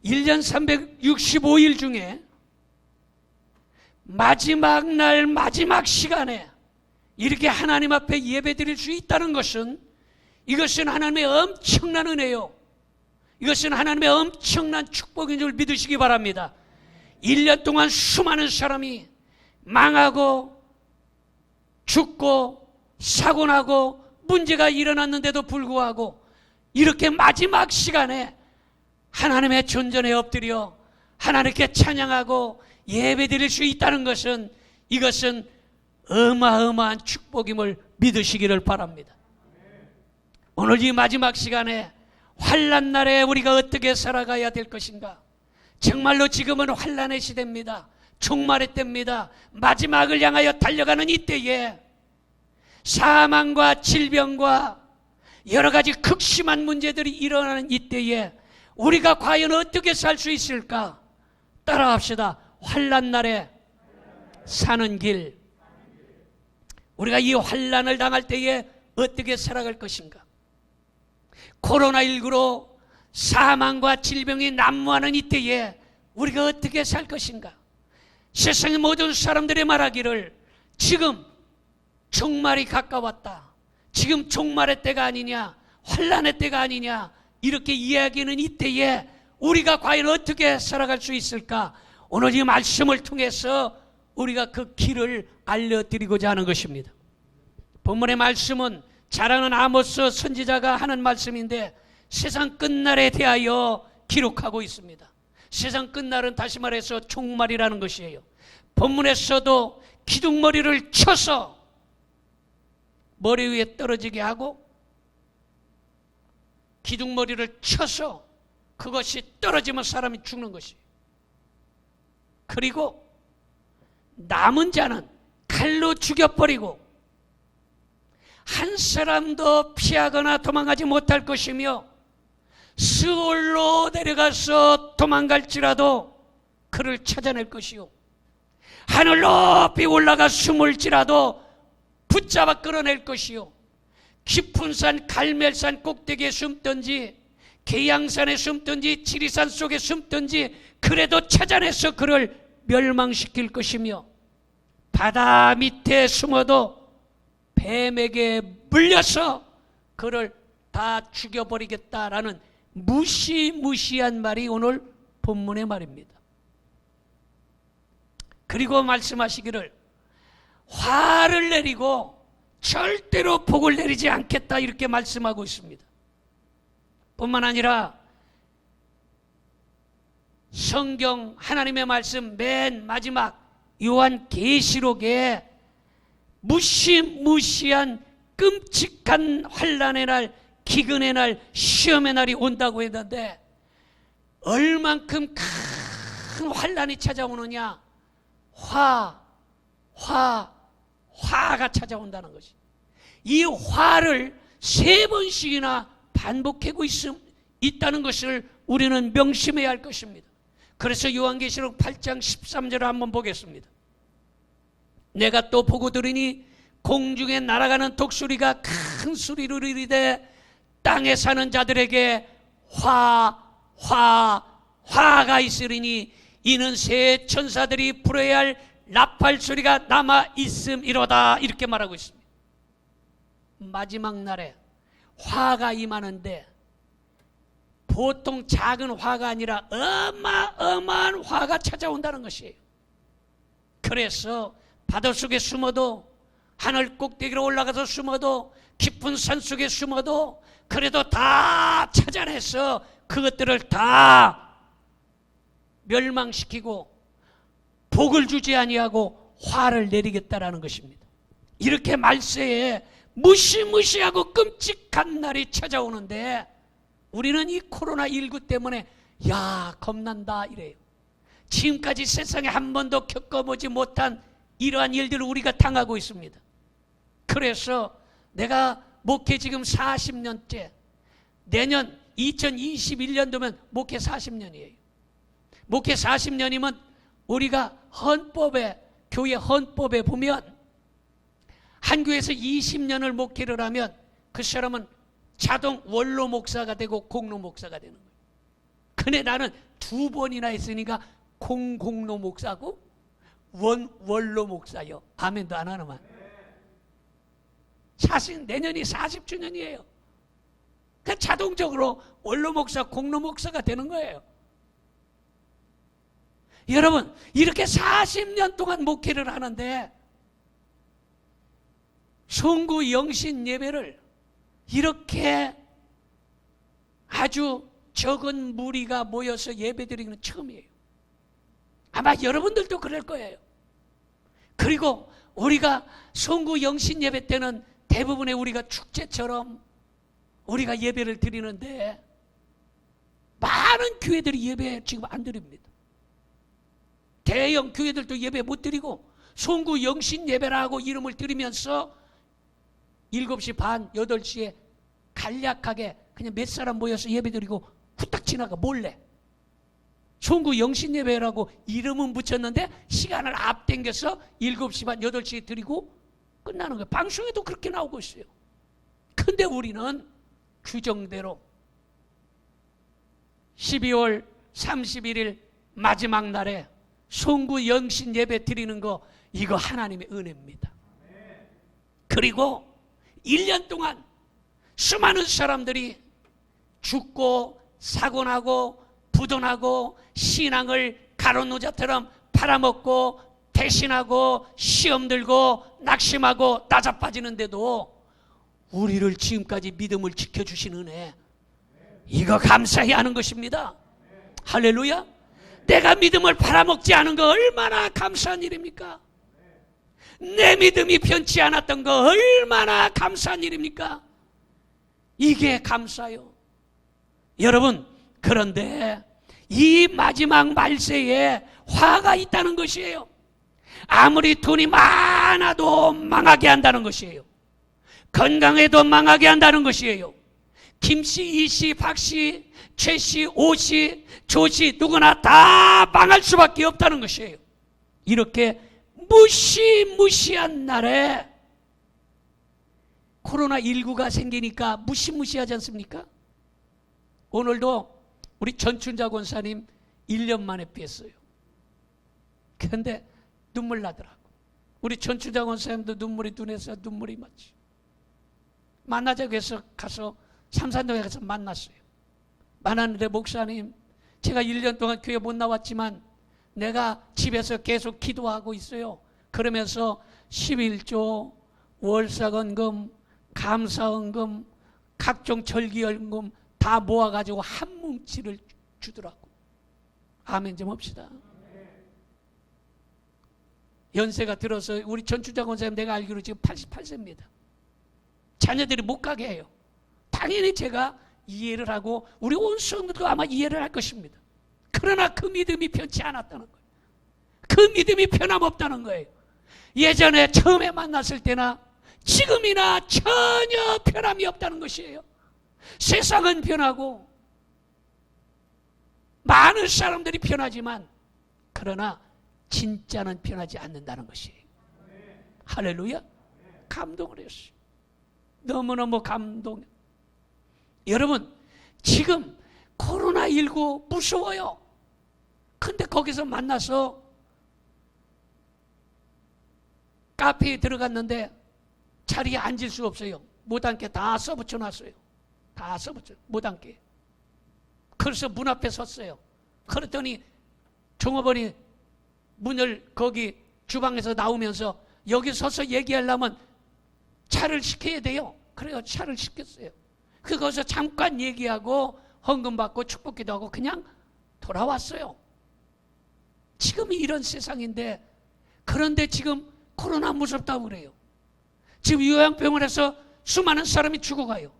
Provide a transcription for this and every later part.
1년 365일 중에 마지막 날 마지막 시간에 이렇게 하나님 앞에 예배 드릴 수 있다는 것은, 이것은 하나님의 엄청난 은혜요, 이것은 하나님의 엄청난 축복인 줄 믿으시기 바랍니다. 1년 동안 수많은 사람이 망하고 죽고 사고나고 문제가 일어났는데도 불구하고 이렇게 마지막 시간에 하나님의 존전에 엎드려 하나님께 찬양하고 예배드릴 수 있다는 것은, 이것은 어마어마한 축복임을 믿으시기를 바랍니다. 오늘 이 마지막 시간에 환난 날에 우리가 어떻게 살아가야 될 것인가? 정말로 지금은 환난의 시대입니다. 종말의 때입니다. 마지막을 향하여 달려가는 이때에 사망과 질병과 여러 가지 극심한 문제들이 일어나는 이때에 우리가 과연 어떻게 살 수 있을까? 따라합시다. 환난 날에 사는 길. 우리가 이 환난을 당할 때에 어떻게 살아갈 것인가? 코로나19로 사망과 질병이 난무하는 이때에 우리가 어떻게 살 것인가? 세상의 모든 사람들이 말하기를 지금 종말이 가까웠다, 지금 종말의 때가 아니냐, 환난의 때가 아니냐, 이렇게 이야기하는 이때에 우리가 과연 어떻게 살아갈 수 있을까? 오늘 이 말씀을 통해서 우리가 그 길을 알려드리고자 하는 것입니다. 본문의 말씀은 잘 아는 아모스 선지자가 하는 말씀인데 세상 끝날에 대하여 기록하고 있습니다. 세상 끝날은 다시 말해서 종말이라는 것이에요. 본문에서도 기둥머리를 쳐서 머리 위에 떨어지게 하고, 기둥머리를 쳐서 그것이 떨어지면 사람이 죽는 것이에요. 그리고 남은 자는 칼로 죽여버리고 한 사람도 피하거나 도망가지 못할 것이며, 스올로 내려가서 도망갈지라도 그를 찾아낼 것이요, 하늘 높이 올라가 숨을지라도 붙잡아 끌어낼 것이요, 깊은 산 갈멜산 꼭대기에 숨든지 계양산에 숨든지 지리산 속에 숨든지 그래도 찾아내서 그를 멸망시킬 것이며, 바다 밑에 숨어도 뱀에게 물려서 그를 다 죽여버리겠다라는 무시무시한 말이 오늘 본문의 말입니다. 그리고 말씀하시기를 화를 내리고 절대로 복을 내리지 않겠다, 이렇게 말씀하고 있습니다. 뿐만 아니라 성경 하나님의 말씀 맨 마지막 요한계시록에 무시무시한 끔찍한 환난의 날, 기근의 날, 시험의 날이 온다고 했는데 얼만큼 큰 환난이 찾아오느냐? 화가 찾아온다는 것이. 이 화를 3번씩이나 반복하고 있다는 것을 우리는 명심해야 할 것입니다. 그래서 요한계시록 8장 13절을 한번 보겠습니다. 내가 또 보고 들으니 공중에 날아가는 독수리가 큰 소리로 이르되 땅에 사는 자들에게 화가 있으리니 이는 새 천사들이 불어야 할 나팔 소리가 남아 있음이로다, 이렇게 말하고 있습니다. 마지막 날에 화가 임하는데 보통 작은 화가 아니라 어마어마한 화가 찾아온다는 것이에요. 그래서 바다 속에 숨어도, 하늘 꼭대기로 올라가서 숨어도, 깊은 산 속에 숨어도 그래도 다 찾아내서 그것들을 다 멸망시키고 복을 주지 아니하고 화를 내리겠다라는 것입니다. 이렇게 말세에 무시무시하고 끔찍한 날이 찾아오는데 우리는 이 코로나19 때문에 야 겁난다 이래요. 지금까지 세상에 한 번도 겪어보지 못한 이러한 일들을 우리가 당하고 있습니다. 그래서 내가 목회 지금 40년째, 내년 2021년도면 목회 40년이에요. 목회 40년이면 우리가 헌법에, 교회 헌법에 보면 한 교회에서 20년을 목회를 하면 그 사람은 자동 원로 목사가 되고 공로 목사가 되는 거예요. 근데 나는 두 번이나 했으니까 공공로 목사고 원로 목사요. 아멘도 안 하나만. 사실 내년이 40주년이에요. 그러니까 자동적으로 원로 목사, 공로 목사가 되는 거예요. 여러분, 이렇게 40년 동안 목회를 하는데 송구 영신 예배를 이렇게 아주 적은 무리가 모여서 예배드리는 건 처음이에요. 아마 여러분들도 그럴 거예요. 그리고 우리가 송구 영신 예배 때는 대부분의 우리가 축제처럼 우리가 예배를 드리는데 많은 교회들이 예배 지금 안 드립니다. 대형 교회들도 예배 못 드리고 송구 영신 예배라고 이름을 드리면서 7시 반, 8시에 간략하게 그냥 몇 사람 모여서 예배 드리고 후딱 지나가 몰래. 송구 영신 예배라고 이름은 붙였는데 시간을 앞당겨서 7시 반, 8시에 드리고 끝나는 거예요. 방송에도 그렇게 나오고 있어요. 근데 우리는 규정대로 12월 31일 마지막 날에 송구 영신 예배 드리는 거, 이거 하나님의 은혜입니다. 그리고 1년 동안 수많은 사람들이 죽고 사고나고 부도나고 신앙을 가로노자처럼 팔아먹고 대신하고 시험 들고 낙심하고 나자빠지는데도 우리를 지금까지 믿음을 지켜주신 은혜, 이거 감사히 하는 것입니다. 할렐루야. 내가 믿음을 팔아먹지 않은 거 얼마나 감사한 일입니까? 내 믿음이 변치 않았던 거 얼마나 감사한 일입니까? 이게 감사요. 여러분, 그런데 이 마지막 말세에 화가 있다는 것이에요. 아무리 돈이 많아도 망하게 한다는 것이에요. 건강해도 망하게 한다는 것이에요. 김씨, 이씨, 박씨, 최씨, 오씨, 조씨 누구나 다 망할 수밖에 없다는 것이에요. 이렇게 무시무시한 날에 코로나19가 생기니까 무시무시하지 않습니까? 오늘도 우리 전춘자 권사님 1년 만에 뵀어요. 그런데 눈물 나더라고. 우리 전춘자 권사님도 눈물이 눈에서 눈물이 맞지. 만나자고 해서 가서 삼산동에 가서 만났어요. 만났는데, 목사님, 제가 1년 동안 교회 못 나왔지만 내가 집에서 계속 기도하고 있어요. 그러면서 11조, 월사건금, 감사헌금, 각종 절기연금 다 모아가지고 한 뭉치를 주더라고. 아멘 좀 합시다. 연세가 들어서 우리 전춘자 권사님 내가 알기로 지금 88세입니다. 자녀들이 못 가게 해요. 당연히 제가 이해를 하고 우리 온 성도도 아마 이해를 할 것입니다. 그러나 그 믿음이 변치 않았다는 거예요. 그 믿음이 변함없다는 거예요. 예전에 처음에 만났을 때나 지금이나 전혀 변함이 없다는 것이에요. 세상은 변하고 많은 사람들이 변하지만 그러나 진짜는 변하지 않는다는 것이에요. 할렐루야. 감동을 했어요. 너무너무 감동. 여러분, 지금 코로나19 무서워요. 근데 거기서 만나서 카페에 들어갔는데 자리에 앉을 수 없어요. 못 앉게 다 써붙여 놨어요. 다 써붙여, 못 앉게. 그래서 문 앞에 섰어요. 그랬더니 종업원이 문을 거기 주방에서 나오면서 여기 서서 얘기하려면 차를 시켜야 돼요. 그래서 차를 시켰어요. 거기서 잠깐 얘기하고 헌금 받고 축복기도 하고 그냥 돌아왔어요. 지금이 이런 세상인데, 그런데 지금 코로나 무섭다고 그래요. 지금 요양병원에서 수많은 사람이 죽어가요.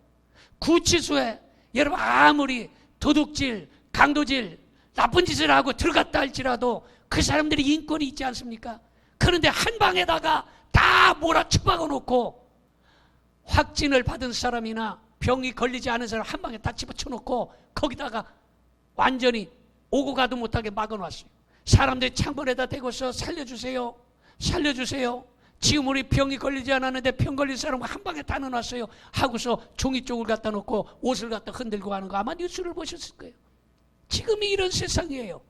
구치소에 여러분 아무리 도둑질, 강도질, 나쁜 짓을 하고 들어갔다 할지라도 그 사람들이 인권이 있지 않습니까? 그런데 한 방에다가 다 몰아쳐박아 놓고 확진을 받은 사람이나 병이 걸리지 않은 사람 한 방에 다 집어쳐 놓고 거기다가 완전히 오고 가도 못하게 막아놨어요. 사람들이 창문에다 대고서 살려주세요, 살려주세요. 지금 우리 병이 걸리지 않았는데 병 걸린 사람 한 방에 다 넣어놨어요 하고서 종이 쪽을 갖다 놓고 옷을 갖다 흔들고 하는 거 아마 뉴스를 보셨을 거예요. 지금이 이런 세상이에요.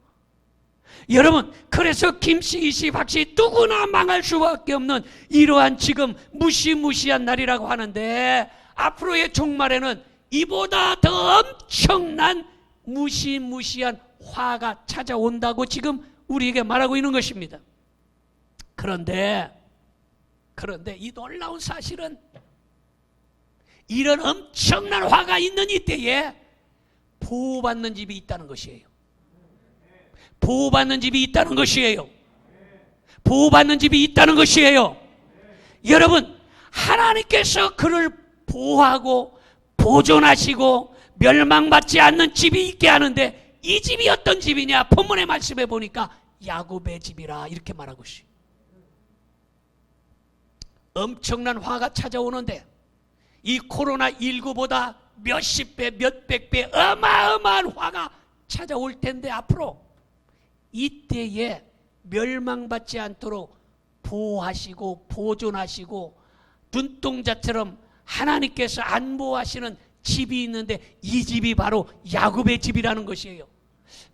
여러분, 그래서 김씨, 이씨, 박씨 누구나 망할 수밖에 없는 이러한 지금 무시무시한 날이라고 하는데, 앞으로의 종말에는 이보다 더 엄청난 무시무시한 화가 찾아온다고 지금 우리에게 말하고 있는 것입니다. 그런데 이 놀라운 사실은, 이런 엄청난 화가 있는 이때에 보호받는 집이 있다는 것이에요. 보호받는 집이 있다는 것이에요. 보호받는 집이 있다는 것이에요. 여러분, 하나님께서 그를 보호하고 보존하시고 멸망받지 않는 집이 있게 하는데, 이 집이 어떤 집이냐? 본문의 말씀에 보니까 야곱의 집이라 이렇게 말하고 있어요. 엄청난 화가 찾아오는데, 이 코로나19보다 몇십 배, 몇백 배 어마어마한 화가 찾아올 텐데, 앞으로 이때에 멸망받지 않도록 보호하시고 보존하시고 눈동자처럼 하나님께서 안보하시는 집이 있는데, 이 집이 바로 야곱의 집이라는 것이에요.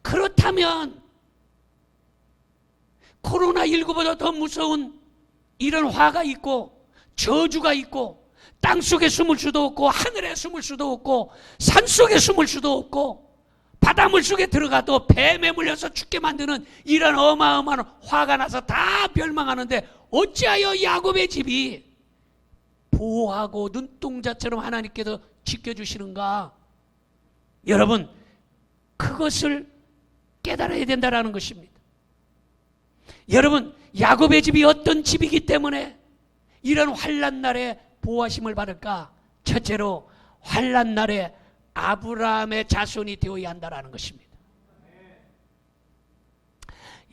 그렇다면 코로나19보다 더 무서운 이런 화가 있고 저주가 있고, 땅속에 숨을 수도 없고 하늘에 숨을 수도 없고 산속에 숨을 수도 없고 바닷물 속에 들어가도 뱀에 물려서 죽게 만드는 이런 어마어마한 화가 나서 다 멸망하는데, 어찌하여 야곱의 집이 보호하고 눈동자처럼 하나님께서 지켜주시는가? 여러분, 그것을 깨달아야 된다는 것입니다. 여러분, 야곱의 집이 어떤 집이기 때문에 이런 환난 날에 보호하심을 받을까? 첫째로, 환난 날에 아브라함의 자손이 되어야 한다는 것입니다.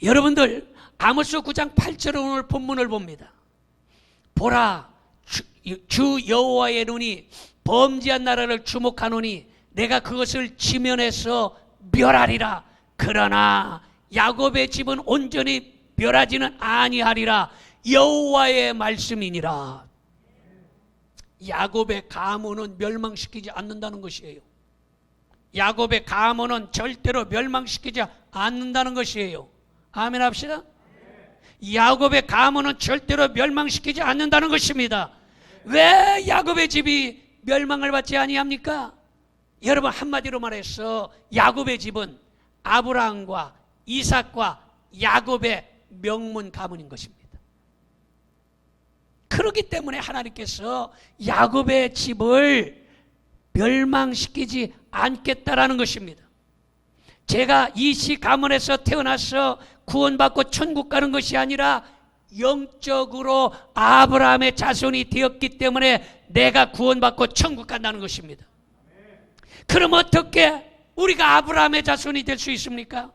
여러분들, 아모스 9장 8절에 오늘 본문을 봅니다. 보라, 주 여호와의 눈이 범죄한 나라를 주목하노니 내가 그것을 지면에서 멸하리라. 그러나 야곱의 집은 온전히 멸하지는 아니하리라. 여호와의 말씀이니라. 야곱의 가문은 멸망시키지 않는다는 것이에요. 야곱의 가문은 절대로 멸망시키지 않는다는 것이에요. 아멘 합시다. 야곱의 가문은 절대로 멸망시키지 않는다는 것입니다. 왜 야곱의 집이 멸망을 받지 아니합니까? 여러분, 한마디로 말해서 야곱의 집은 아브라함과 이삭과 야곱의 명문 가문인 것입니다. 그렇기 때문에 하나님께서 야곱의 집을 멸망시키지 않겠다라는 것입니다. 제가 이씨 가문에서 태어나서 구원받고 천국 가는 것이 아니라 영적으로 아브라함의 자손이 되었기 때문에 내가 구원받고 천국 간다는 것입니다. 그럼 어떻게 우리가 아브라함의 자손이 될 수 있습니까?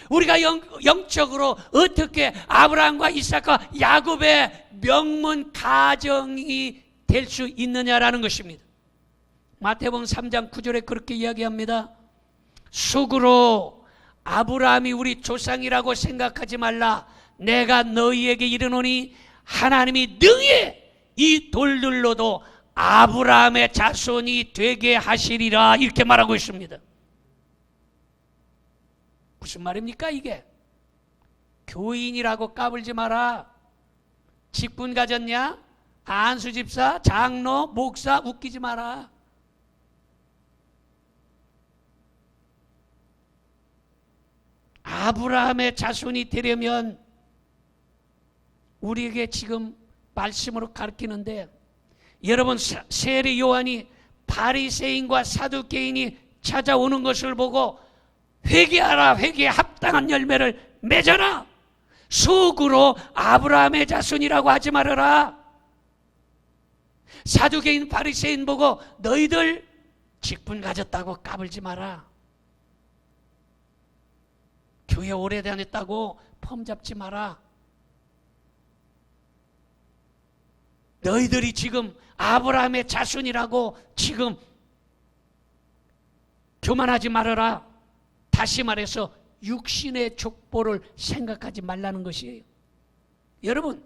우리가 영적으로 어떻게 아브라함과 이삭과 야곱의 명문 가정이 될 수 있느냐라는 것입니다. 마태복음 3장 9절에 그렇게 이야기합니다. 속으로 아브라함이 우리 조상이라고 생각하지 말라. 내가 너희에게 이르노니 하나님이 능히 이 돌들로도 아브라함의 자손이 되게 하시리라. 이렇게 말하고 있습니다. 무슨 말입니까 이게? 교인이라고 까불지 마라. 직분 가졌냐? 안수 집사, 장로, 목사 웃기지 마라. 아브라함의 자손이 되려면 우리에게 지금 말씀으로 가르치는데, 여러분, 세례 요한이 바리새인과 사두개인이 찾아오는 것을 보고 회개하라, 회개에 합당한 열매를 맺어라. 속으로 아브라함의 자손이라고 하지 말아라. 사두개인 바리새인 보고 너희들 직분 가졌다고 까불지 마라. 교회 오래 다녔다고 폼 잡지 마라. 너희들이 지금 아브라함의 자손이라고 지금 교만하지 말아라. 다시 말해서 육신의 족보를 생각하지 말라는 것이에요. 여러분,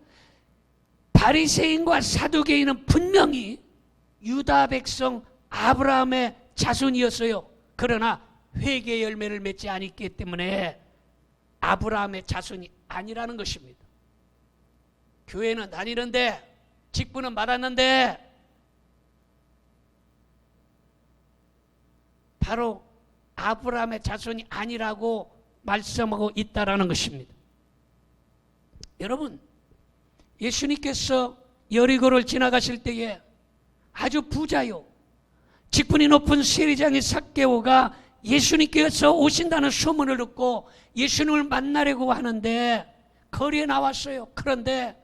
바리새인과 사두개인은 분명히 유다 백성 아브라함의 자손이었어요. 그러나 회개의 열매를 맺지 않았기 때문에 아브라함의 자손이 아니라는 것입니다. 교회는 다니는데, 직분은 받았는데 바로 아브라함의 자손이 아니라고 말씀하고 있다라는 것입니다. 여러분, 예수님께서 여리고를 지나가실 때에 아주 부자요, 직분이 높은 세리장인 삭개오가 예수님께서 오신다는 소문을 듣고 예수님을 만나려고 하는데 거리에 나왔어요. 그런데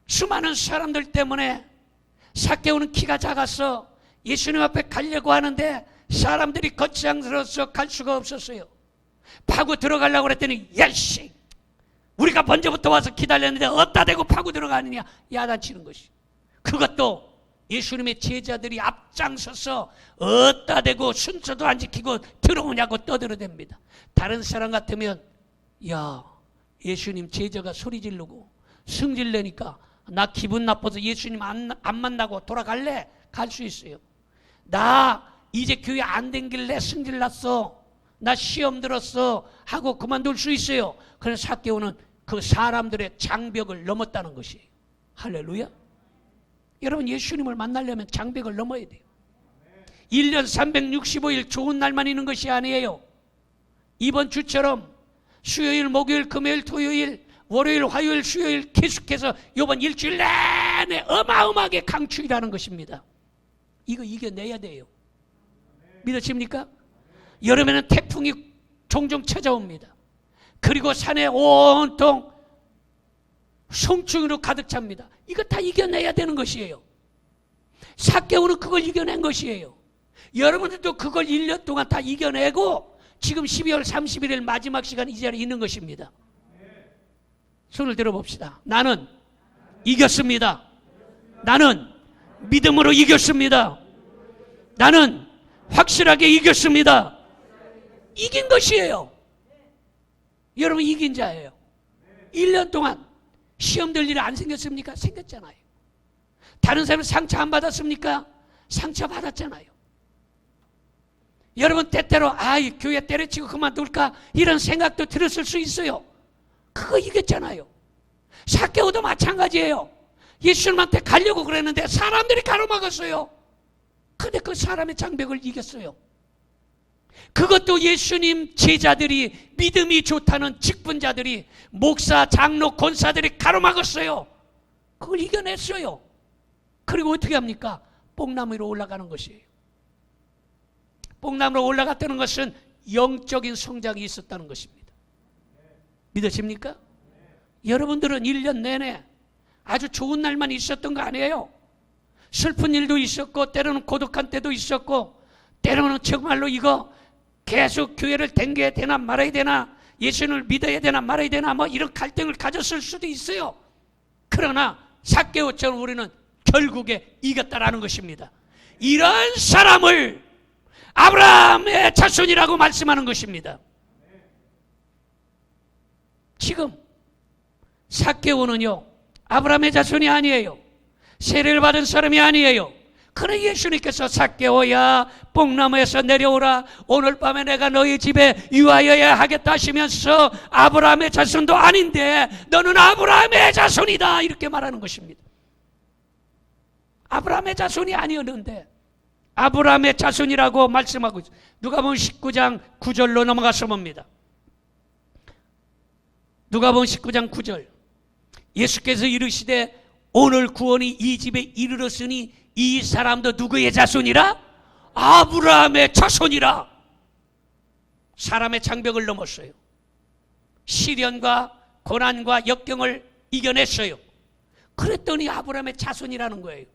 수많은 사람들 때문에 삭개오는 키가 작아서 예수님 앞에 가려고 하는데 사람들이 거창스러워서 갈 수가 없었어요. 파고 들어가려고 그랬더니 야씨, 우리가 먼저부터 와서 기다렸는데 어디다 대고 파고 들어가느냐 야단치는 것이. 그것도 예수님의 제자들이 앞장서서 어디다 대고 순서도 안 지키고 들어오냐고 떠들어댑니다. 다른 사람 같으면 야, 예수님 제자가 소리 지르고 승질 내니까 나 기분 나빠서 예수님 안 만나고 돌아갈래? 갈 수 있어요. 나 이제 교회 안 댕길래 승질 났어, 나 시험 들었어 하고 그만둘 수 있어요. 그래서 삭개오는 그 사람들의 장벽을 넘었다는 것이에요. 할렐루야. 여러분, 예수님을 만나려면 장벽을 넘어야 돼요. 1년 365일 좋은 날만 있는 것이 아니에요. 이번 주처럼 수요일, 목요일, 금요일, 토요일, 월요일, 화요일, 수요일 계속해서 이번 일주일 내내 어마어마하게 강추위라는 것입니다. 이거 이겨내야 돼요. 믿으십니까? 여름에는 태풍이 종종 찾아옵니다. 그리고 산에 온통 송충이로 가득 찹니다. 이거 다 이겨내야 되는 것이에요. 삭개오는 그걸 이겨낸 것이에요. 여러분들도 그걸 1년 동안 다 이겨내고 지금 12월 31일 마지막 시간 이 자리에 있는 것입니다. 손을 들어봅시다. 나는 이겼습니다. 나는 믿음으로 이겼습니다. 나는 확실하게 이겼습니다. 이긴 것이에요. 여러분, 이긴 자예요. 1년 동안 시험 들 일이 안 생겼습니까? 생겼잖아요. 다른 사람은 상처 안 받았습니까? 상처 받았잖아요. 여러분, 때때로 이 교회 때려치고 그만둘까 이런 생각도 들었을 수 있어요. 그거 이겼잖아요. 삭개오도 마찬가지예요. 예수님한테 가려고 그랬는데 사람들이 가로막았어요. 근데 그 사람의 장벽을 이겼어요. 그것도 예수님 제자들이, 믿음이 좋다는 직분자들이, 목사, 장로, 권사들이 가로막았어요. 그걸 이겨냈어요. 그리고 어떻게 합니까? 뽕나무 위로 올라가는 것이에요. 뽕나무로 올라갔다는 것은 영적인 성장이 있었다는 것입니다. 믿으십니까? 여러분들은 1년 내내 아주 좋은 날만 있었던 거 아니에요. 슬픈 일도 있었고, 때로는 고독한 때도 있었고, 때로는 정말로 이거 계속 교회를 댕겨야 되나 말아야 되나, 예수님을 믿어야 되나 말아야 되나, 뭐 이런 갈등을 가졌을 수도 있어요. 그러나 삭개오처럼 우리는 결국에 이겼다라는 것입니다. 이런 사람을 아브라함의 자손이라고 말씀하는 것입니다. 지금 삭개오는요, 아브라함의 자손이 아니에요. 세례를 받은 사람이 아니에요. 그러나 예수님께서 삭개오야, 뽕나무에서 내려오라, 오늘 밤에 내가 너희 집에 유하여야 하겠다 하시면서 아브라함의 자손도 아닌데 너는 아브라함의 자손이다, 이렇게 말하는 것입니다. 아브라함의 자손이 아니었는데 아브라함의 자손이라고 말씀하고 있어요. 누가복음 19장 9절로 넘어가서 봅니다. 누가복음 19장 9절. 예수께서 이르시되 오늘 구원이 이 집에 이르렀으니 이 사람도 누구의 자손이라? 아브라함의 자손이라. 사람의 장벽을 넘었어요. 시련과 고난과 역경을 이겨냈어요. 그랬더니 아브라함의 자손이라는 거예요.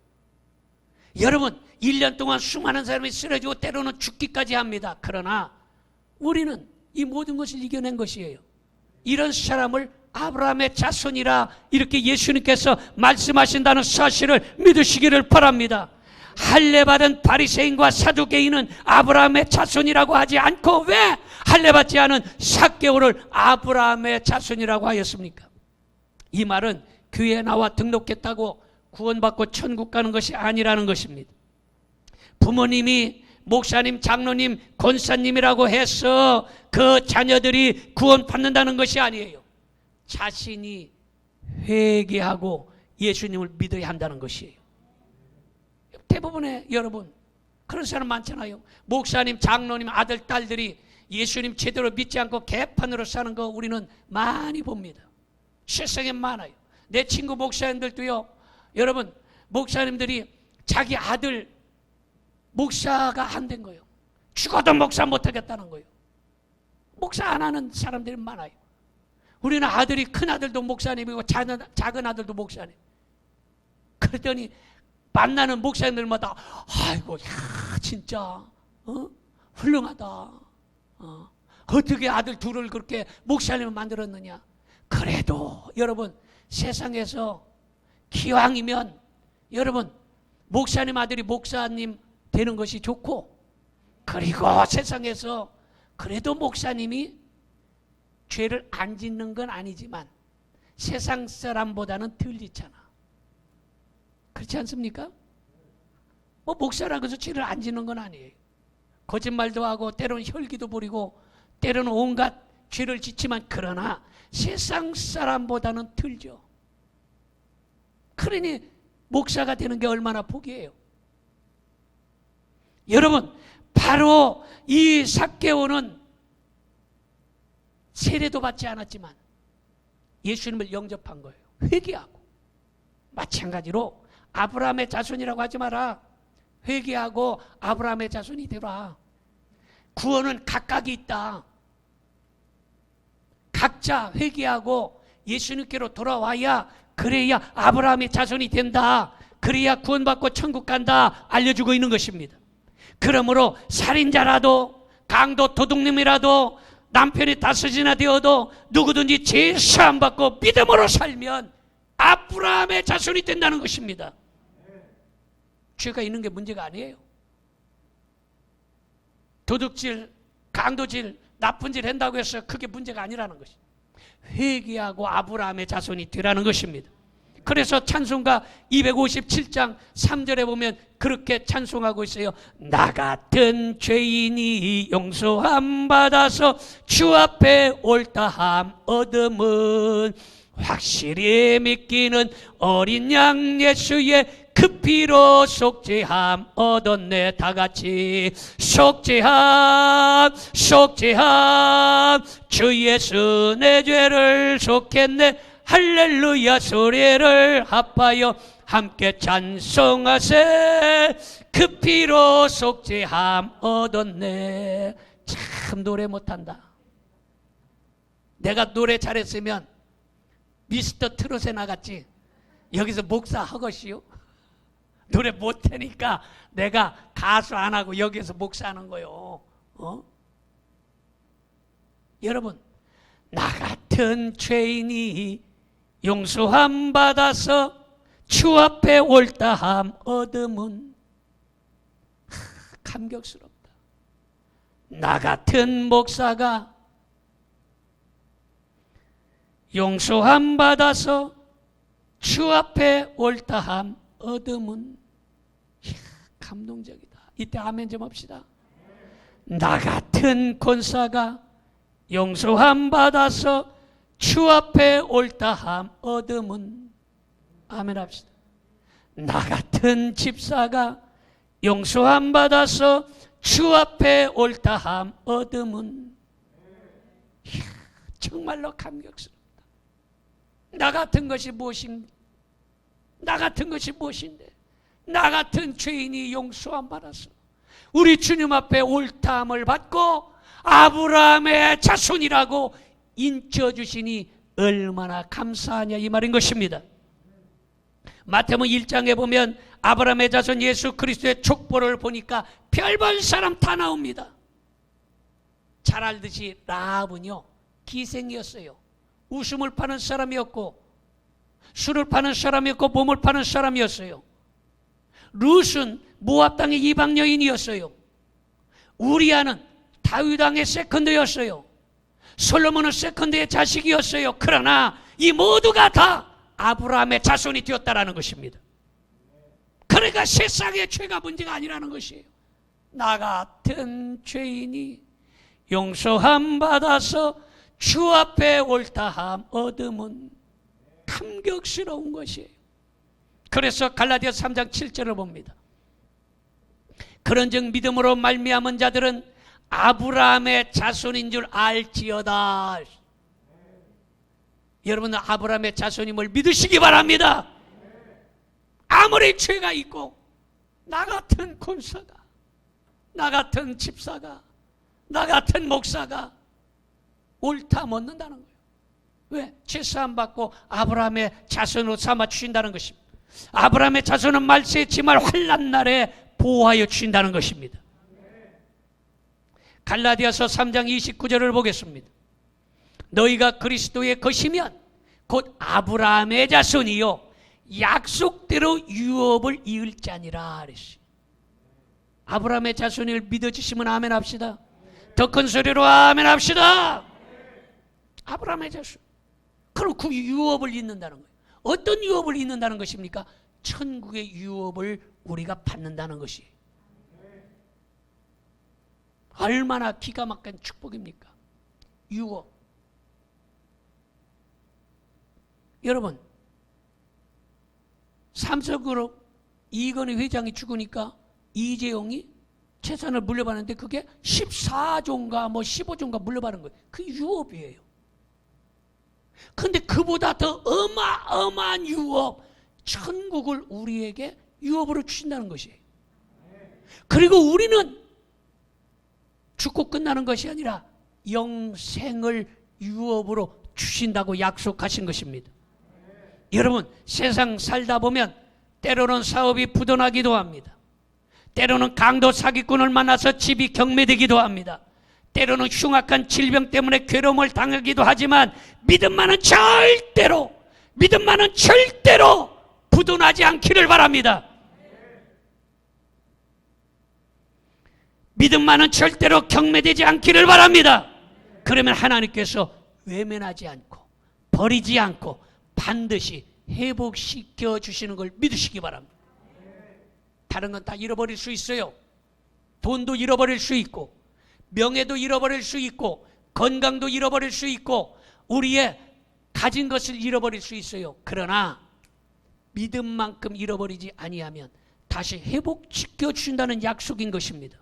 여러분, 1년 동안 수많은 사람이 쓰러지고 때로는 죽기까지 합니다. 그러나 우리는 이 모든 것을 이겨낸 것이에요. 이런 사람을 아브라함의 자손이라 이렇게 예수님께서 말씀하신다는 사실을 믿으시기를 바랍니다. 할례받은 바리새인과 사두개인은 아브라함의 자손이라고 하지 않고 왜 할례받지 않은 삭개오를 아브라함의 자손이라고 하였습니까? 이 말은 교회에 나와 등록했다고 구원받고 천국 가는 것이 아니라는 것입니다. 부모님이 목사님, 장로님, 권사님이라고 해서 그 자녀들이 구원받는다는 것이 아니에요. 자신이 회개하고 예수님을 믿어야 한다는 것이에요. 대부분의 여러분 그런 사람 많잖아요. 목사님, 장로님, 아들, 딸들이 예수님 제대로 믿지 않고 개판으로 사는 거 우리는 많이 봅니다. 세상에 많아요. 내 친구 목사님들도요, 여러분, 목사님들이 자기 아들 목사가 안 된 거예요. 죽어도 목사 못하겠다는 거예요. 목사 안 하는 사람들이 많아요. 우리는 아들이, 큰 아들도 목사님이고 작은 아들도 목사님. 그랬더니 만나는 목사님들마다 아이고, 야, 진짜 훌륭하다. 어떻게 아들 둘을 그렇게 목사님을 만들었느냐. 그래도 여러분, 세상에서 기왕이면 여러분, 목사님 아들이 목사님 되는 것이 좋고, 그리고 세상에서 그래도 목사님이 죄를 안 짓는 건 아니지만 세상 사람보다는 덜 짓잖아. 그렇지 않습니까? 뭐 목사라고 해서 죄를 안 짓는 건 아니에요. 거짓말도 하고 때로는 혈기도 부리고 때로는 온갖 죄를 짓지만, 그러나 세상 사람보다는 덜죠. 그러니 목사가 되는 게 얼마나 복이에요. 여러분, 바로 이 삭개오는 세례도 받지 않았지만 예수님을 영접한 거예요. 회개하고. 마찬가지로 아브라함의 자손이라고 하지 마라. 회개하고 아브라함의 자손이 되라. 구원은 각각이 있다. 각자 회개하고 예수님께로 돌아와야, 그래야 아브라함의 자손이 된다. 그래야 구원받고 천국 간다. 알려주고 있는 것입니다. 그러므로 살인자라도, 강도, 도둑님이라도, 남편이 다섯이나 되어도 누구든지 죄 사함 받고 믿음으로 살면 아브라함의 자손이 된다는 것입니다. 죄가 있는 게 문제가 아니에요. 도둑질, 강도질, 나쁜 질 한다고 해서 그게 문제가 아니라는 것이, 회개하고 아브라함의 자손이 되라는 것입니다. 그래서 찬송가 257장 3절에 보면 그렇게 찬송하고 있어요. 나 같은 죄인이 용서함 받아서 주 앞에 옳다함 얻음은, 확실히 믿기는 어린 양 예수의 그 피로 속죄함 얻었네. 다 같이 속죄함, 속죄함, 주 예수 내 죄를 속했네. 할렐루야 소리를 합하여 함께 찬송하세. 그 피로 속죄함 얻었네. 참 노래 못한다. 내가 노래 잘했으면 미스터 트롯에 나갔지, 여기서 목사 하것이요? 노래 못하니까 내가 가수 안 하고 여기서 목사하는 거요. 여러분, 나 같은 죄인이 용서함 받아서 주 앞에 옳다함 얻음은, 감격스럽다. 나 같은 목사가 용서함 받아서 주 앞에 옳다함 얻음은, 감동적이다. 이때 아멘 좀 합시다. 나 같은 권사가 용서함 받아서 주 앞에 옳다함 얻음은, 아멘 합시다. 나 같은 집사가 용서함 받아서 주 앞에 옳다함 얻음은, 정말로 감격스럽다. 나 같은 것이 무엇인가? 나 같은 것이 무엇인데? 나 같은 죄인이 용서함 받아서 우리 주님 앞에 옳다함을 받고 아브라함의 자손이라고 인쳐주시니 얼마나 감사하냐, 이 말인 것입니다. 마태복음 1장에 보면 아브라함의 자손 예수 그리스도의 족보를 보니까 별별 사람 다 나옵니다. 잘 알듯이 라합은요, 기생이었어요. 웃음을 파는 사람이었고, 술을 파는 사람이었고, 몸을 파는 사람이었어요. 룻은 모압 땅의 이방 여인이었어요. 우리아는 다윗 왕의 세컨드였어요. 솔로몬은 세컨드의 자식이었어요. 그러나 이 모두가 다 아브라함의 자손이 되었다라는 것입니다. 그러니까 세상의 죄가 문제가 아니라는 것이에요. 나 같은 죄인이 용서함 받아서 주 앞에 옳다함 얻음은 감격스러운 것이에요. 그래서 갈라디아서 3장 7절을 봅니다. 그런즉 믿음으로 말미암은 자들은 아브라함의 자손인 줄 알지어다. 여러분은 아브라함의 자손임을 믿으시기 바랍니다. 아무리 죄가 있고 나 같은 권사가, 나 같은 집사가, 나 같은 목사가 옳다 못는다는 거예요. 왜? 죄사함 받고 아브라함의 자손으로 삼아 주신다는 것입니다. 아브라함의 자손은 말세에 지말 환난 날에 보호하여 주신다는 것입니다. 갈라디아서 3장 29절을 보겠습니다. 너희가 그리스도의 것이면 곧 아브라함의 자손이요 약속대로 유업을 이을 자니라 그랬어요. 아브라함의 자손을 믿어주시면 아멘 합시다. 더 큰 소리로 아멘 합시다. 아브라함의 자손. 그럼 그 유업을 잇는다는 거예요. 어떤 유업을 잇는다는 것입니까? 천국의 유업을 우리가 받는다는 것이 얼마나 기가 막힌 축복입니까? 유업. 여러분, 삼성그룹 이건희 회장이 죽으니까 이재용이 재산을 물려받는데 그게 14조인가 뭐 15조인가 물려받은 거예요. 그 유업이에요. 근데 그보다 더 어마어마한 유업, 천국을 우리에게 유업으로 주신다는 것이에요. 그리고 우리는 죽고 끝나는 것이 아니라 영생을 유업으로 주신다고 약속하신 것입니다. 여러분, 세상 살다 보면 때로는 사업이 부도나기도 합니다. 때로는 강도 사기꾼을 만나서 집이 경매되기도 합니다. 때로는 흉악한 질병 때문에 괴로움을 당하기도 하지만 믿음만은 절대로 부도나지 않기를 바랍니다. 믿음만은 절대로 경매되지 않기를 바랍니다. 그러면 하나님께서 외면하지 않고 버리지 않고 반드시 회복시켜 주시는 걸 믿으시기 바랍니다. 다른 건 다 잃어버릴 수 있어요. 돈도 잃어버릴 수 있고 명예도 잃어버릴 수 있고 건강도 잃어버릴 수 있고 우리의 가진 것을 잃어버릴 수 있어요. 그러나 믿음만큼 잃어버리지 아니하면 다시 회복시켜 주신다는 약속인 것입니다.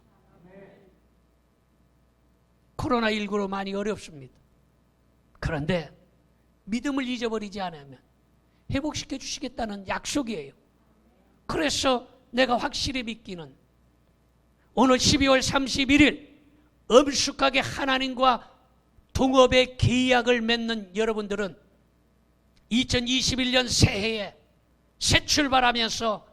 코로나19로 많이 어렵습니다. 그런데 믿음을 잊어버리지 않으면 회복시켜 주시겠다는 약속이에요. 그래서 내가 확실히 믿기는 오늘 12월 31일 엄숙하게 하나님과 동업의 계약을 맺는 여러분들은 2021년 새해에 새 출발하면서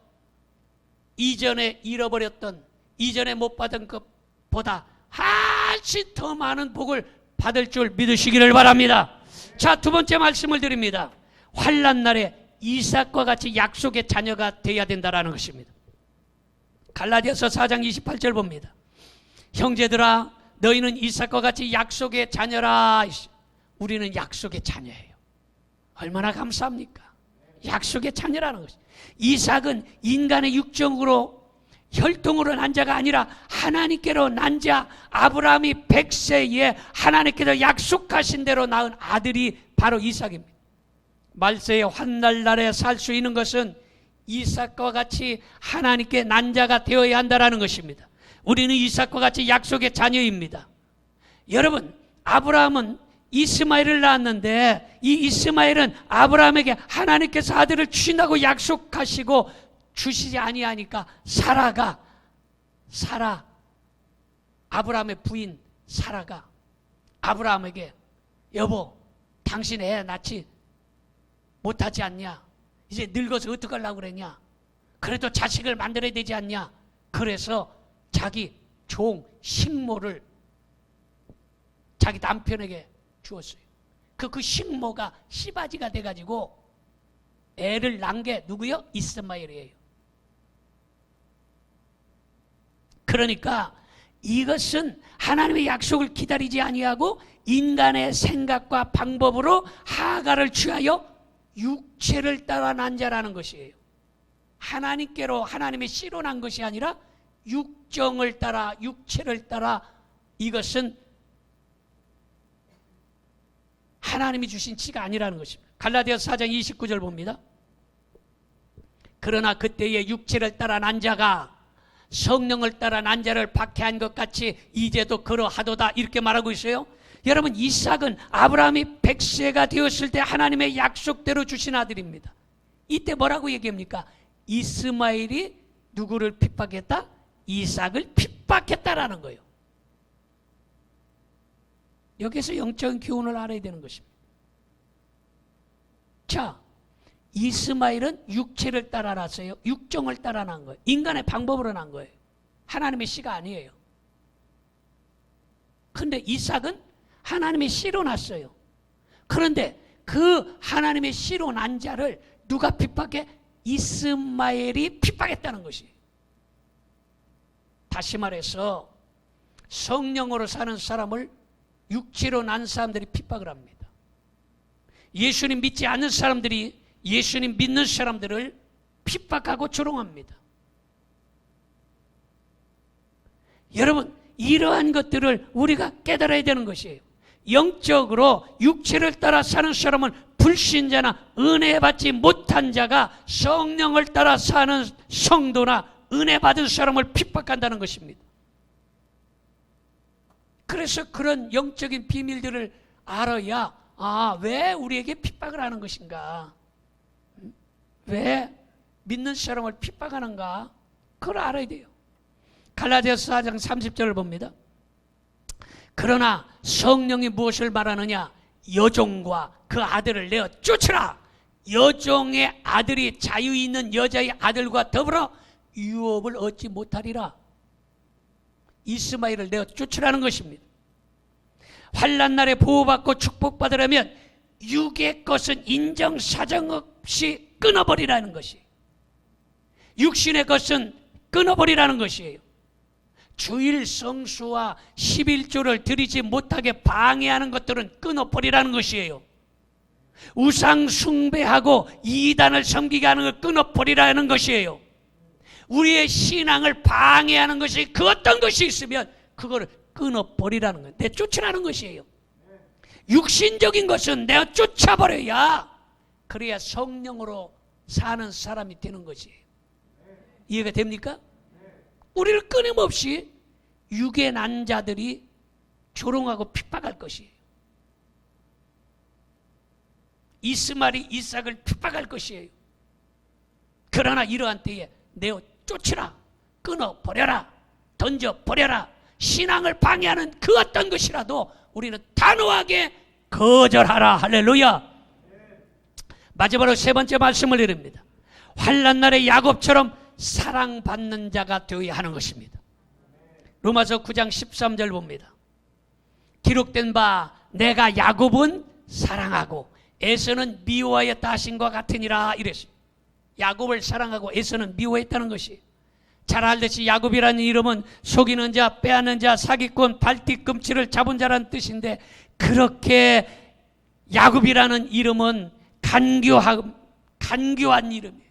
이전에 잃어버렸던, 이전에 못 받은 것보다 훨씬 더 많은 복을 받을 줄 믿으시기를 바랍니다. 자, 두 번째 말씀을 드립니다. 환난 날에 이삭과 같이 약속의 자녀가 되어야 된다는 것입니다. 갈라디아서 4장 28절 봅니다. 형제들아 너희는 이삭과 같이 약속의 자녀라. 우리는 약속의 자녀예요. 얼마나 감사합니까? 약속의 자녀라는 것이. 이삭은 인간의 육정으로 혈통으로 난 자가 아니라 하나님께로 난 자, 아브라함이 100세에 하나님께서 약속하신 대로 낳은 아들이 바로 이삭입니다. 말세의 환난 날에 살 수 있는 것은 이삭과 같이 하나님께 난 자가 되어야 한다는 것입니다. 우리는 이삭과 같이 약속의 자녀입니다. 여러분, 아브라함은 이스마엘을 낳았는데 이 이스마엘은 아브라함에게 하나님께서 아들을 주신다고 약속하시고 주시지 아니하니까 사라, 아브라함의 부인 사라가 아브라함에게 여보, 당신 애 낳지 못하지 않냐? 이제 늙어서 어떡하려고 그러냐? 그래도 자식을 만들어야 되지 않냐? 그래서 자기 종 식모를 자기 남편에게 주었어요. 그 식모가 씨바지가 돼가지고 애를 낳은 게 누구요? 이스마엘이에요. 그러니까 이것은 하나님의 약속을 기다리지 아니하고 인간의 생각과 방법으로 하가를 취하여 육체를 따라 난 자라는 것이에요. 하나님께로 하나님의 씨로 난 것이 아니라 육정을 따라, 육체를 따라, 이것은 하나님이 주신 지가 아니라는 것입니다. 갈라디아서 4장 29절 봅니다. 그러나 그때의 육체를 따라 난 자가 성령을 따라 난 자를 박해한 것 같이 이제도 그러하도다, 이렇게 말하고 있어요. 여러분, 이삭은 아브라함이 100세가 되었을 때 하나님의 약속대로 주신 아들입니다. 이때 뭐라고 얘기합니까? 이스마엘이 누구를 핍박했다? 이삭을 핍박했다라는 거예요. 여기서 영적인 교훈을 알아야 되는 것입니다. 자, 이스마엘은 육체를 따라 났어요. 육정을 따라 난 거예요. 인간의 방법으로 난 거예요. 하나님의 씨가 아니에요. 그런데 이삭은 하나님의 씨로 났어요. 그런데 그 하나님의 씨로 난 자를 누가 핍박해? 이스마엘이 핍박했다는 것이. 다시 말해서 성령으로 사는 사람을 육체로 난 사람들이 핍박을 합니다. 예수님 믿지 않는 사람들이 예수님 믿는 사람들을 핍박하고 조롱합니다. 여러분, 이러한 것들을 우리가 깨달아야 되는 것이에요. 영적으로 육체를 따라 사는 사람은 불신자나 은혜 받지 못한 자가 성령을 따라 사는 성도나 은혜 받은 사람을 핍박한다는 것입니다. 그래서 그런 영적인 비밀들을 알아야, 왜 우리에게 핍박을 하는 것인가, 왜 믿는 사람을 핍박하는가, 그걸 알아야 돼요. 갈라디아서 4장 30절을 봅니다. 그러나 성령이 무엇을 말하느냐? 여종과 그 아들을 내어 쫓으라. 여종의 아들이 자유 있는 여자의 아들과 더불어 유업을 얻지 못하리라. 이스마엘을 내어 쫓으라는 것입니다. 환난 날에 보호받고 축복받으려면 육의 것은 인정 사정 없이 끊어버리라는 것이, 육신의 것은 끊어버리라는 것이에요. 주일 성수와 11조를 드리지 못하게 방해하는 것들은 끊어버리라는 것이에요. 우상 숭배하고 이단을 섬기게 하는 걸 끊어버리라는 것이에요. 우리의 신앙을 방해하는 것이 그 어떤 것이 있으면 그거를 끊어버리라는 거예요. 내쫓으라는 것이에요. 육신적인 것은 내가 쫓아버려야, 그래야 성령으로 사는 사람이 되는 것이에요. 이해가 됩니까? 우리를 끊임없이 육의 난 자들이 조롱하고 핍박할 것이에요. 이스마엘이 이삭을 핍박할 것이에요. 그러나 이러한 때에 내어 쫓으라, 끊어버려라, 던져버려라. 신앙을 방해하는 그 어떤 것이라도 우리는 단호하게 거절하라. 할렐루야. 마지막으로 세 번째 말씀을 드립니다. 환난 날에 야곱처럼 사랑받는 자가 되어야 하는 것입니다. 로마서 9장 13절 봅니다. 기록된 바 내가 야곱은 사랑하고 에서는 미워하였다 하신과 같으니라, 이랬어요. 야곱을 사랑하고 에서는 미워했다는 것이, 잘 알듯이 야곱이라는 이름은 속이는 자, 빼앗는 자, 사기꾼, 발뒤꿈치를 잡은 자라는 뜻인데, 그렇게 야곱이라는 이름은 간교한 이름이에요.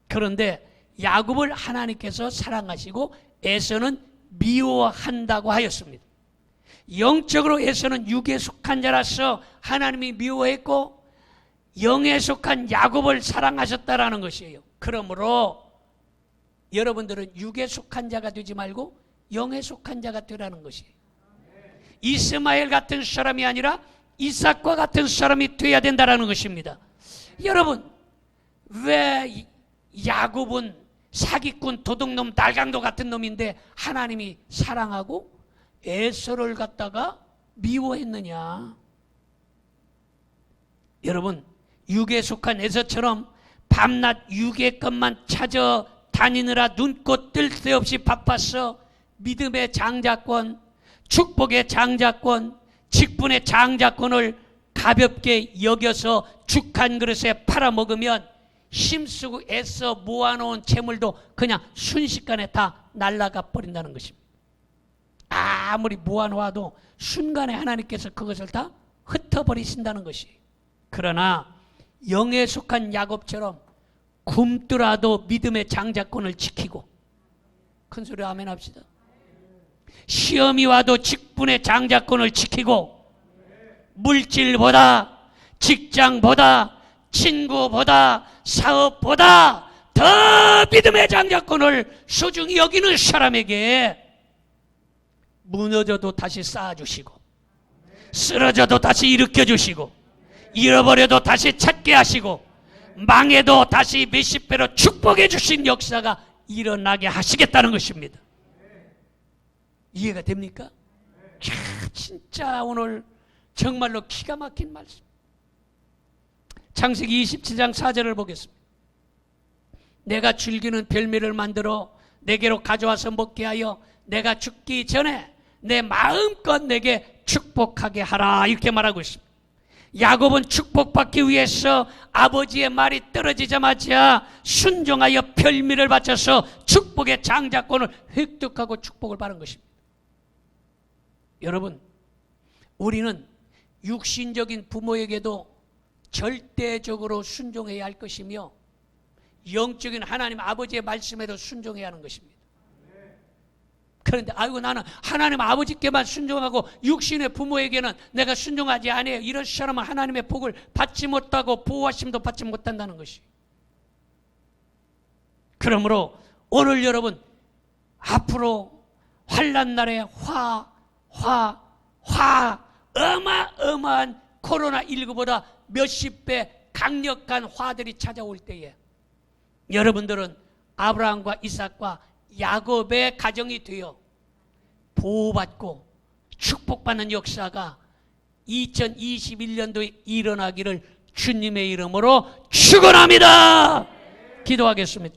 그런데 야곱을 하나님께서 사랑하시고 에서는 미워한다고 하였습니다. 영적으로 에서는 육에 속한 자라서 하나님이 미워했고, 영에 속한 야곱을 사랑하셨다라는 것이에요. 그러므로 여러분들은 육에 속한 자가 되지 말고 영에 속한 자가 되라는 것이에요. 이스마엘 같은 사람이 아니라 이삭과 같은 사람이 되어야 된다는 것입니다. 여러분, 왜 야곱은 사기꾼, 도둑놈, 날강도 같은 놈인데 하나님이 사랑하고 에서를 갖다가 미워했느냐? 여러분, 육에 속한 에서처럼 밤낮 육의 것만 찾아 다니느라 눈꽃 뜰 새 없이 바빴어. 믿음의 장자권, 축복의 장자권, 직분의 장자권을 가볍게 여겨서 죽 한 그릇에 팔아먹으면 힘쓰고 애써 모아놓은 재물도 그냥 순식간에 다 날아가 버린다는 것입니다. 아무리 모아놓아도 순간에 하나님께서 그것을 다 흩어버리신다는 것이. 그러나 영에 속한 야곱처럼 굶더라도 믿음의 장자권을 지키고 큰 소리 아멘 합시다. 시험이 와도 직분의 장자권을 지키고 물질보다, 직장보다, 친구보다, 사업보다 더 믿음의 장자권을 소중히 여기는 사람에게 무너져도 다시 쌓아주시고, 쓰러져도 다시 일으켜주시고, 잃어버려도 다시 찾게 하시고, 망해도 다시 몇십 배로 축복해 주신 역사가 일어나게 하시겠다는 것입니다. 이해가 됩니까? 진짜 오늘 정말로 기가 막힌 말씀. 창세기 27장 4절을 보겠습니다. 내가 즐기는 별미를 만들어 내게로 가져와서 먹게 하여 내가 죽기 전에 내 마음껏 내게 축복하게 하라, 이렇게 말하고 있습니다. 야곱은 축복받기 위해서 아버지의 말이 떨어지자마자 순종하여 별미를 바쳐서 축복의 장자권을 획득하고 축복을 받은 것입니다. 여러분, 우리는 육신적인 부모에게도 절대적으로 순종해야 할 것이며 영적인 하나님 아버지의 말씀에도 순종해야 하는 것입니다. 그런데 아이고 나는 하나님 아버지께만 순종하고 육신의 부모에게는 내가 순종하지 않아요, 이런 사람은 하나님의 복을 받지 못하고 보호하심도 받지 못한다는 것이. 그러므로 오늘 여러분, 앞으로 환난 날에 어마어마한 코로나19보다 몇십 배 강력한 화들이 찾아올 때에 여러분들은 아브라함과 이삭과 야곱의 가정이 되어 보호받고 축복받는 역사가 2021년도에 일어나기를 주님의 이름으로 축원합니다. 기도하겠습니다.